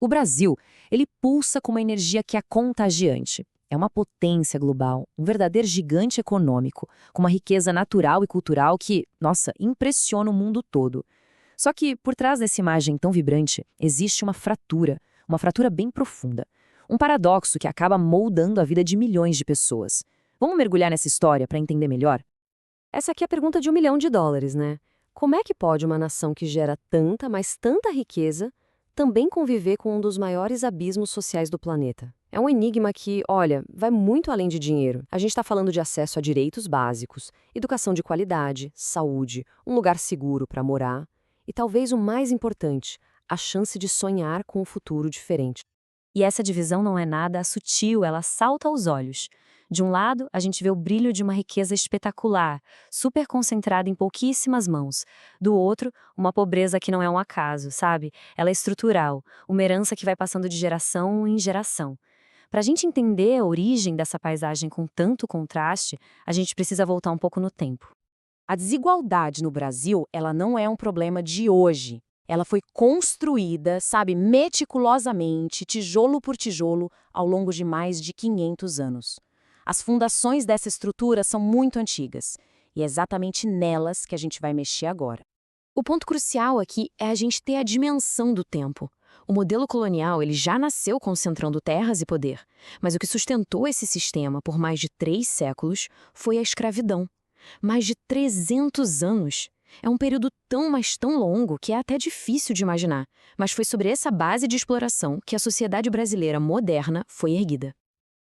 O Brasil, ele pulsa com uma energia que é contagiante. É uma potência global, um verdadeiro gigante econômico, com uma riqueza natural e cultural que, nossa, impressiona o mundo todo. Só que, por trás dessa imagem tão vibrante, existe uma fratura bem profunda. Um paradoxo que acaba moldando a vida de milhões de pessoas. Vamos mergulhar nessa história para entender melhor? Essa aqui é a pergunta de US$ 1 milhão, né? Como é que pode uma nação que gera tanta, mas tanta riqueza, também conviver com um dos maiores abismos sociais do planeta? É um enigma que, olha, vai muito além de dinheiro. A gente está falando de acesso a direitos básicos, educação de qualidade, saúde, um lugar seguro para morar e talvez o mais importante, a chance de sonhar com um futuro diferente. E essa divisão não é nada sutil, ela salta aos olhos. De um lado, a gente vê o brilho de uma riqueza espetacular, super concentrada em pouquíssimas mãos. Do outro, uma pobreza que não é um acaso, sabe? Ela é estrutural, uma herança que vai passando de geração em geração. Para a gente entender a origem dessa paisagem com tanto contraste, a gente precisa voltar um pouco no tempo. A desigualdade no Brasil, ela não é um problema de hoje. Ela foi construída, sabe, meticulosamente, tijolo por tijolo, ao longo de mais de 500 anos. As fundações dessa estrutura são muito antigas, e é exatamente nelas que a gente vai mexer agora. O ponto crucial aqui é a gente ter a dimensão do tempo. O modelo colonial ele já nasceu concentrando terras e poder, mas o que sustentou esse sistema por mais de 3 séculos foi a escravidão. Mais de 300 anos. É um período tão, mas tão longo que é até difícil de imaginar, mas foi sobre essa base de exploração que a sociedade brasileira moderna foi erguida.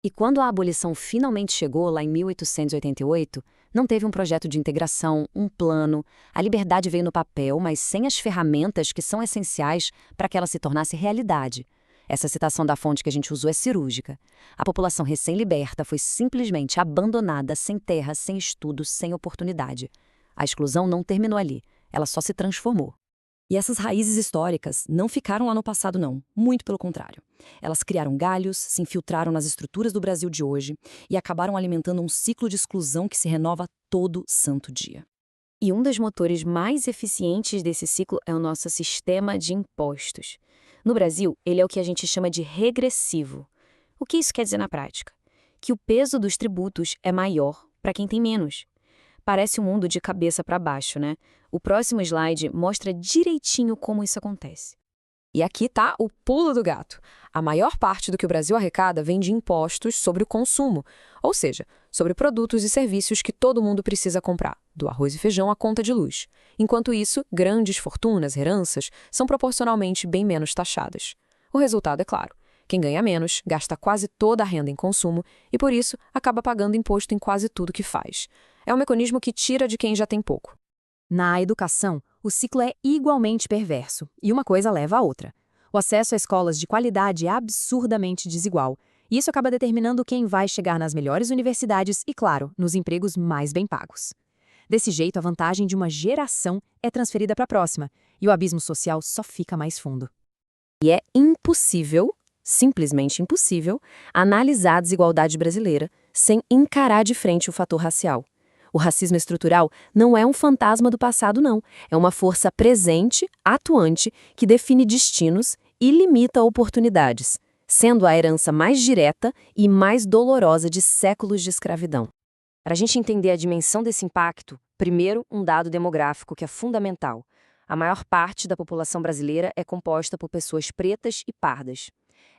E quando a abolição finalmente chegou, lá em 1888, não teve um projeto de integração, um plano. A liberdade veio no papel, mas sem as ferramentas que são essenciais para que ela se tornasse realidade. Essa citação da fonte que a gente usou é cirúrgica. A população recém-liberta foi simplesmente abandonada, sem terra, sem estudo, sem oportunidade. A exclusão não terminou ali, ela só se transformou. E essas raízes históricas não ficaram lá no passado, não. Muito pelo contrário. Elas criaram galhos, se infiltraram nas estruturas do Brasil de hoje e acabaram alimentando um ciclo de exclusão que se renova todo santo dia. E um dos motores mais eficientes desse ciclo é o nosso sistema de impostos. No Brasil, ele é o que a gente chama de regressivo. O que isso quer dizer na prática? Que o peso dos tributos é maior para quem tem menos. Parece um mundo de cabeça para baixo, né? O próximo slide mostra direitinho como isso acontece. E aqui está o pulo do gato. A maior parte do que o Brasil arrecada vem de impostos sobre o consumo, ou seja, sobre produtos e serviços que todo mundo precisa comprar, do arroz e feijão à conta de luz. Enquanto isso, grandes fortunas, heranças, são proporcionalmente bem menos taxadas. O resultado é claro. Quem ganha menos gasta quase toda a renda em consumo e, por isso, acaba pagando imposto em quase tudo que faz. É um mecanismo que tira de quem já tem pouco. Na educação, o ciclo é igualmente perverso, e uma coisa leva à outra. O acesso a escolas de qualidade é absurdamente desigual, e isso acaba determinando quem vai chegar nas melhores universidades e, claro, nos empregos mais bem pagos. Desse jeito, a vantagem de uma geração é transferida para a próxima, e o abismo social só fica mais fundo. E é impossível, simplesmente impossível, analisar a desigualdade brasileira sem encarar de frente o fator racial. O racismo estrutural não é um fantasma do passado, não. É uma força presente, atuante, que define destinos e limita oportunidades, sendo a herança mais direta e mais dolorosa de séculos de escravidão. Para a gente entender a dimensão desse impacto, primeiro, um dado demográfico que é fundamental. A maior parte da população brasileira é composta por pessoas pretas e pardas.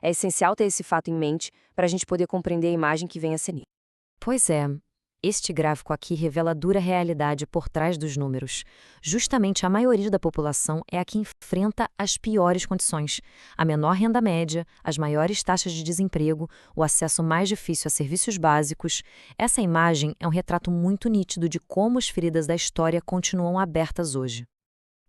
É essencial ter esse fato em mente para a gente poder compreender a imagem que vem a seguir. Pois é. Este gráfico aqui revela a dura realidade por trás dos números. Justamente a maioria da população é a que enfrenta as piores condições. A menor renda média, as maiores taxas de desemprego, o acesso mais difícil a serviços básicos. Essa imagem é um retrato muito nítido de como as feridas da história continuam abertas hoje.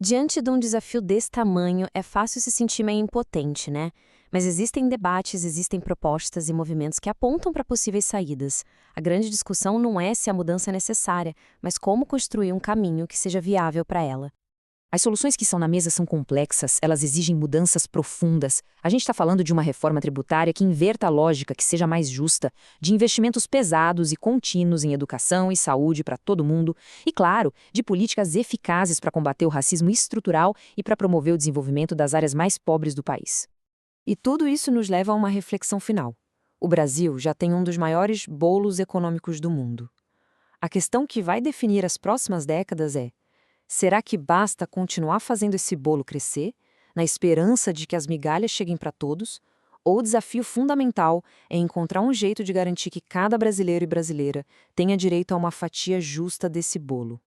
Diante de um desafio desse tamanho, é fácil se sentir meio impotente, né? Mas existem debates, existem propostas e movimentos que apontam para possíveis saídas. A grande discussão não é se a mudança é necessária, mas como construir um caminho que seja viável para ela. As soluções que estão na mesa são complexas, elas exigem mudanças profundas. A gente está falando de uma reforma tributária que inverta a lógica, que seja mais justa, de investimentos pesados e contínuos em educação e saúde para todo mundo, e, claro, de políticas eficazes para combater o racismo estrutural e para promover o desenvolvimento das áreas mais pobres do país. E tudo isso nos leva a uma reflexão final. O Brasil já tem um dos maiores bolos econômicos do mundo. A questão que vai definir as próximas décadas é: será que basta continuar fazendo esse bolo crescer, na esperança de que as migalhas cheguem para todos? Ou o desafio fundamental é encontrar um jeito de garantir que cada brasileiro e brasileira tenha direito a uma fatia justa desse bolo?